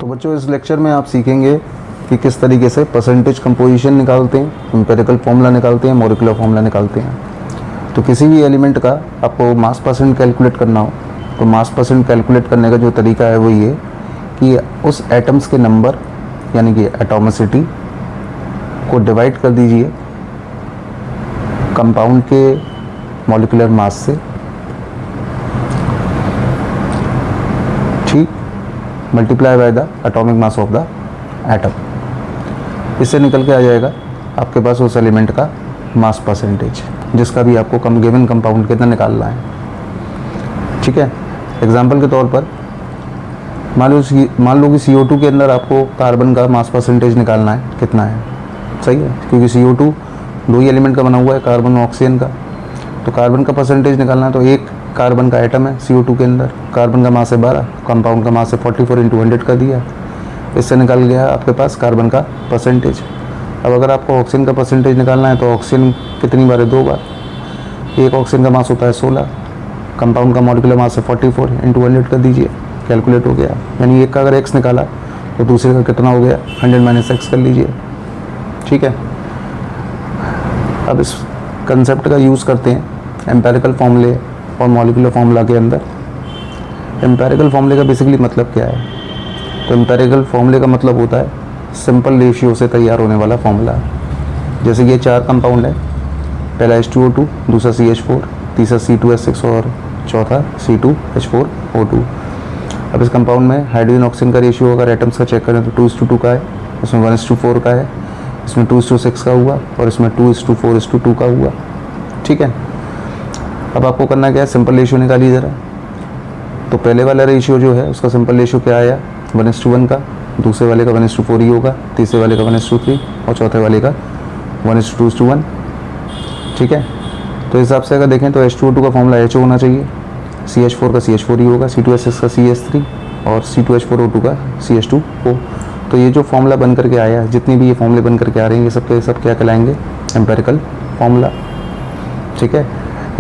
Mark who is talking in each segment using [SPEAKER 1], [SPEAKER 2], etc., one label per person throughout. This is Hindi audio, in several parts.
[SPEAKER 1] बच्चों इस लेक्चर में आप सीखेंगे कि किस तरीके से परसेंटेज कंपोजिशन निकालते हैं, एम्पिरिकल फॉर्मूला निकालते हैं, मॉलिक्यूलर फॉर्मूला निकालते हैं। तो किसी भी एलिमेंट का आपको मास परसेंट कैलकुलेट करना हो तो मास परसेंट कैलकुलेट करने का जो तरीका है वो ये कि उस एटम्स के नंबर यानी कि एटॉमिसिटी को डिवाइड कर दीजिए कंपाउंड के मॉलिक्यूलर मास से, ठीक, multiply by the atomic mass of the atom. इससे निकल के आ जाएगा आपके पास उस एलिमेंट का मास परसेंटेज, जिसका भी आपको गिवन कंपाउंड के अंदर निकालना है। ठीक है, एग्जांपल के तौर पर मान लो कि CO2 के अंदर आपको कार्बन का मास परसेंटेज निकालना है, कितना है, सही है, क्योंकि CO2 दो ही एलिमेंट का बना हुआ है, कार्बन और ऑक्सीजन का। तो कार्बन का परसेंटेज निकालना है तो एक कार्बन का एटम है CO2 के अंदर, कार्बन का मास है 12, कंपाउंड का मास है 44 × 100 कर दिया, इससे निकल गया आपके पास कार्बन का परसेंटेज। अब अगर आपको ऑक्सीजन का परसेंटेज निकालना है तो ऑक्सीजन कितनी बार है, 2 बार, एक ऑक्सीजन का मास होता है 16, कंपाउंड का मॉलिक्यूलर मास है 44 × 100 कर दीजिए, कैलकुलेट हो गया। यानी एक का अगर x निकाला तो दूसरे का कितना हो गया, 100 - x कर लीजिए। ठीक है, अब इस कंसेप्ट का यूज़ करते हैं एम्पिरिकल फॉर्मूले और मॉलिक्यूलर फार्मूला के अंदर। एम्पिरिकल फॉर्मूले का बेसिकली मतलब क्या है? तो एम्पिरिकल फॉर्मूले का मतलब होता है सिंपल रेशियो से तैयार होने वाला फॉर्मूला। जैसे कि ये 4 कंपाउंड है, पहला H2O2, दूसरा CH4, तीसरा C2H6 और चौथा C2H4O2। अब इस कंपाउंड में हाइड्रोजन ऑक्सीजन का रेशियो अगर एटम्स का चेक करें तो 2:2 का है, इसमें 1:4 का है, इसमें 2:6 का हुआ और इसमें 2:4:2 का हुआ। ठीक है, अब आपको करना क्या है, सिंपल रेशियो निकालिए ज़रा। तो पहले वाला रेशियो जो है उसका सिंपल रेशियो क्या आया, 1:1 का, दूसरे वाले का 1:4 ही होगा, तीसरे वाले का 1:3 और चौथे वाले का 1:2:1। ठीक है, तो इस हिसाब से अगर देखें तो H2O2 का फॉर्मूला HO होना चाहिए, CH4 का CH4 ही होगा, C2H6 का CH3 और C2H4O2 का CH2O। तो ये जो फॉर्मूला बन करके आया है, जितनी भी ये फॉर्मूले बन करके आ रहे हैं, ये सब के सब क्या कहलाएंगे, एम्पिरिकल फॉर्मूला। ठीक है,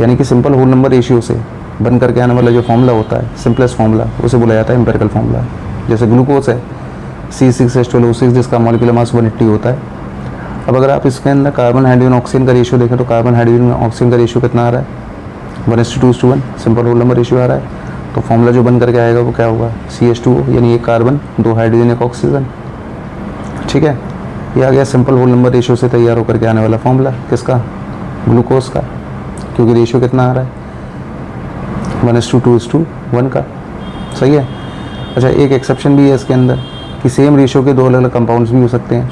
[SPEAKER 1] यानी कि सिंपल होल नंबर रेशियो से बन करके आने वाला जो फॉर्मूला होता है, सिंपलेस्ट फॉर्मूला, उसे बोला जाता है एम्पिरिकल फॉर्मूला। जैसे ग्लूकोज है C6H12O6, जिसका मॉलिक्यूलर मास 180 होता है। अब अगर आप इसके अंदर कार्बन हाइड्रोजन ऑक्सीजन का रेशियो देखें तो कार्बन हाइड्रोजन ऑक्सीजन का रेशियो कितना आ रहा है, 1:2:1, सिंपल होल नंबर रेशियो आ रहा है। तो फॉर्मूला जो बन करके आएगा वो क्या होगा, CH2O, यानी एक कार्बन, 2 हाइड्रोजन, 1 ऑक्सीजन। ठीक है, ये आ गया सिंपल होल नंबर रेशियो से तैयार होकर के आने वाला फॉर्मूला, किसका, ग्लूकोज का, क्योंकि रेशियो कितना आ रहा है, 1:2:1 का। सही है। अच्छा, एक एक्सेप्शन भी है इसके अंदर कि सेम रेशियो के 2 अलग अलग कंपाउंड्स भी हो सकते हैं,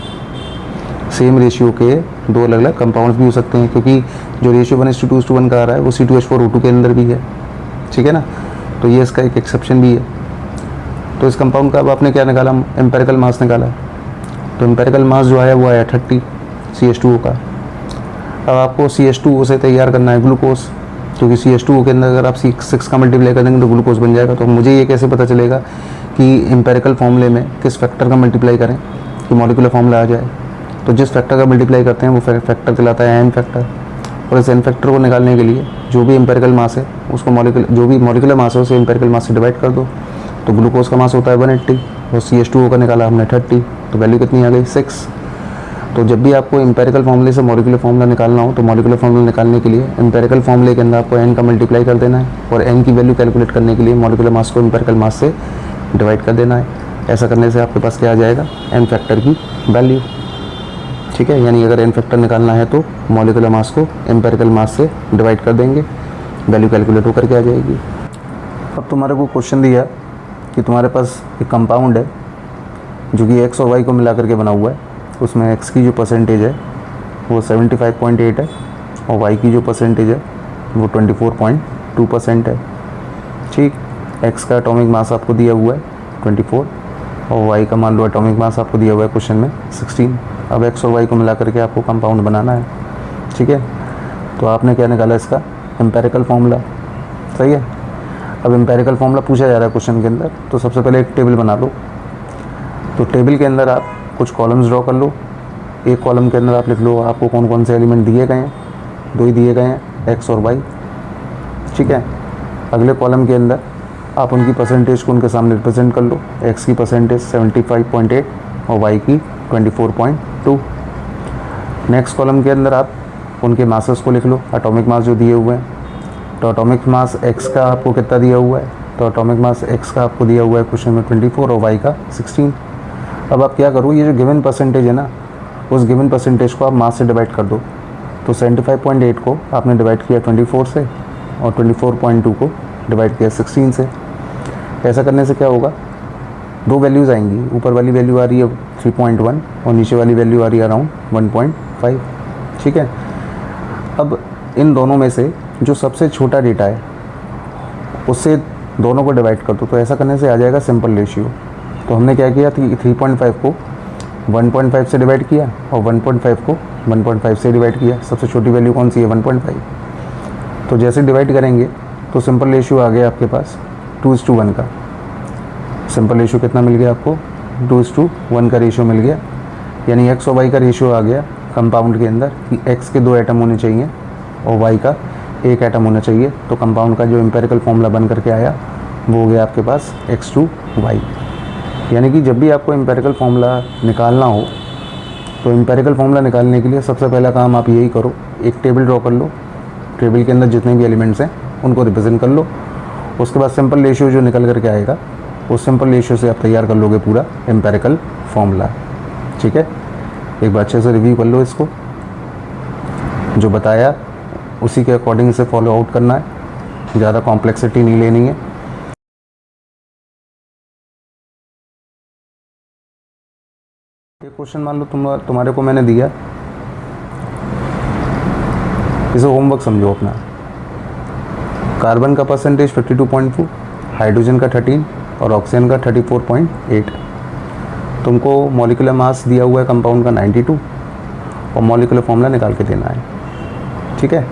[SPEAKER 1] सेम रेशियो के 2 अलग अलग कंपाउंड्स भी हो सकते हैं, क्योंकि जो रेशियो 1:2:1 का आ रहा है वो C2H4O2 के अंदर भी है। ठीक है ना, तो ये इसका एक एक्सेप्शन भी है। तो इस कंपाउंड का अब आपने क्या निकाला, एम्पिरिकल मास निकाला। तो एम्पिरिकल मास जो आया वो आया 30 CH2O का। अब आपको CH2O से तैयार करना है ग्लूकोज, क्योंकि CH2O के अंदर अगर आप 6 का मल्टीप्लाई कर देंगे तो ग्लूकोज बन जाएगा। तो मुझे ये कैसे पता चलेगा कि एम्पिरिकल फॉर्मूले में किस फैक्टर का मल्टीप्लाई करें कि मॉलिक्यूलर फॉर्मूला आ जाए। तो जिस फैक्टर का मल्टीप्लाई करते हैं वो फैक्टर कहलाता है एन फैक्टर। और इस एन फैक्टर को निकालने के लिए जो भी एम्पिरिकल मास है उसको जो भी मॉलिक्यूलर मास है उसे एम्पिरिकल मास से डिवाइड कर दो। तो ग्लूकोज का मास होता है 180 और CH2O का निकाला हमने 30, तो वैल्यू कितनी आ गई, 6। तो जब भी आपको एम्पिरिकल फॉर्मूले से मॉलिक्यूलर फॉर्मूला निकालना हो तो मॉलिक्यूलर फॉर्मूला निकालने के लिए एम्पिरिकल फॉर्मूले के अंदर आपको एन का मल्टीप्लाई कर देना है और एन की वैल्यू कैलकुलेट करने के लिए मॉलिक्यूलर मास को एम्पिरिकल मास से डिवाइड कर देना है। ऐसा करने से आपके पास क्या आ जाएगा, एन फैक्टर की वैल्यू। ठीक है, यानी अगर एन फैक्टर निकालना है तो मॉलिक्यूलर मास को एम्पिरिकल मास से डिवाइड कर देंगे, वैल्यू कैलकुलेट होकर के आ जाएगी। अब तुम्हारे को क्वेश्चन दिया कि तुम्हारे पास एक कंपाउंड है जो कि x और y को मिला करके बना हुआ है, उसमें x की जो परसेंटेज है वो 75.8 है और y की जो परसेंटेज है वो 24.2% है। ठीक, x का एटॉमिक मास आपको दिया हुआ है 24 और y का मान लो एटॉमिक मास आपको दिया हुआ है क्वेश्चन में 16। अब x और y को मिला करके आपको कंपाउंड बनाना है। ठीक है, तो आपने क्या निकाला, इसका एम्पिरिकल फॉर्मूला। सही है। अब एम्पिरिकल फॉर्मूला पूछा जा रहा है क्वेश्चन के अंदर, तो सबसे पहले एक टेबल बना लो। तो टेबल के अंदर आप कुछ कॉलम्स ड्रॉ कर लो। एक कॉलम के अंदर आप लिख लो आपको कौन कौन से एलिमेंट दिए गए हैं, 2 ही दिए गए हैं, x और y। ठीक है। अगले कॉलम के अंदर आप उनकी परसेंटेज को उनके सामने रिप्रेजेंट कर लो। एक्स की परसेंटेज 75.8 और वाई की 24.2। नेक्स्ट कॉलम के अंदर आप उनके मासेस को लिख लो, एटॉमिक मास जो दिए हुए हैं। तो एटॉमिक मास एक्स का आपको कितना दिया हुआ है, तो एटॉमिक मास एक्स का आपको दिया हुआ है क्वेश्चन में 24 और वाई का 16। अब आप क्या करो, ये जो गिवन परसेंटेज है ना, उस गिवन परसेंटेज को आप मास से डिवाइड कर दो। तो 75.8 को आपने डिवाइड किया 24 से और 24.2 को डिवाइड किया 16 से। ऐसा करने से क्या होगा, दो वैल्यूज़ आएंगी, ऊपर वाली वैल्यू आ रही है 3.1 और नीचे वाली वैल्यू आ रही है अराउंड 1.5। ठीक है। अब इन दोनों में से जो सबसे छोटा डेटा है उससे दोनों को डिवाइड कर दो। तो ऐसा करने से आ जाएगा सिंपल रेशियो। तो हमने क्या किया, 3.5 को 1.5 से डिवाइड किया और 1.5 को 1.5 से डिवाइड किया। सबसे छोटी वैल्यू कौन सी है, 1.5। तो जैसे डिवाइड करेंगे तो सिंपल रेशियो आ गया आपके पास 2:1 का। सिंपल रेशियो कितना मिल गया आपको, 2:1 का रेशियो मिल गया। यानी एक्स और वाई का रेशियो आ गया कंपाउंड के अंदर कि एक्स के 2 एटम होने चाहिए और वाई का 1 एटम होना चाहिए। तो कंपाउंड का जो एम्पेरिकल फॉर्मूला बन करके आया वो हो गया आपके पास X2Y। यानी कि जब भी आपको एम्पेरिकल फॉर्मूला निकालना हो तो एम्पेरिकल फॉर्मूला निकालने के लिए सबसे पहला काम आप यही करो, एक टेबल ड्रॉ कर लो, टेबल के अंदर जितने भी एलिमेंट्स हैं उनको रिप्रेजेंट कर लो। उसके बाद सिंपल रेशियो जो निकल करके आएगा उस सिंपल रेशियो से आप तैयार कर लोगे पूरा एम्पेरिकल फॉर्मूला। ठीक है, एक बार अच्छे से रिव्यू कर लो इसको, जो बताया उसी के अकॉर्डिंग से फॉलो आउट करना है, ज़्यादा कॉम्प्लेक्सिटी नहीं लेनी है। ये क्वेश्चन मान लो तुम्हारे को मैंने दिया, इसे होमवर्क समझो अपना। कार्बन का परसेंटेज 52.2, हाइड्रोजन का 13 और ऑक्सीजन का 34.8। तुमको मॉलिक्यूलर मास दिया हुआ है कंपाउंड का 92 और मॉलिक्यूलर फॉर्मूला निकाल के देना है। ठीक है।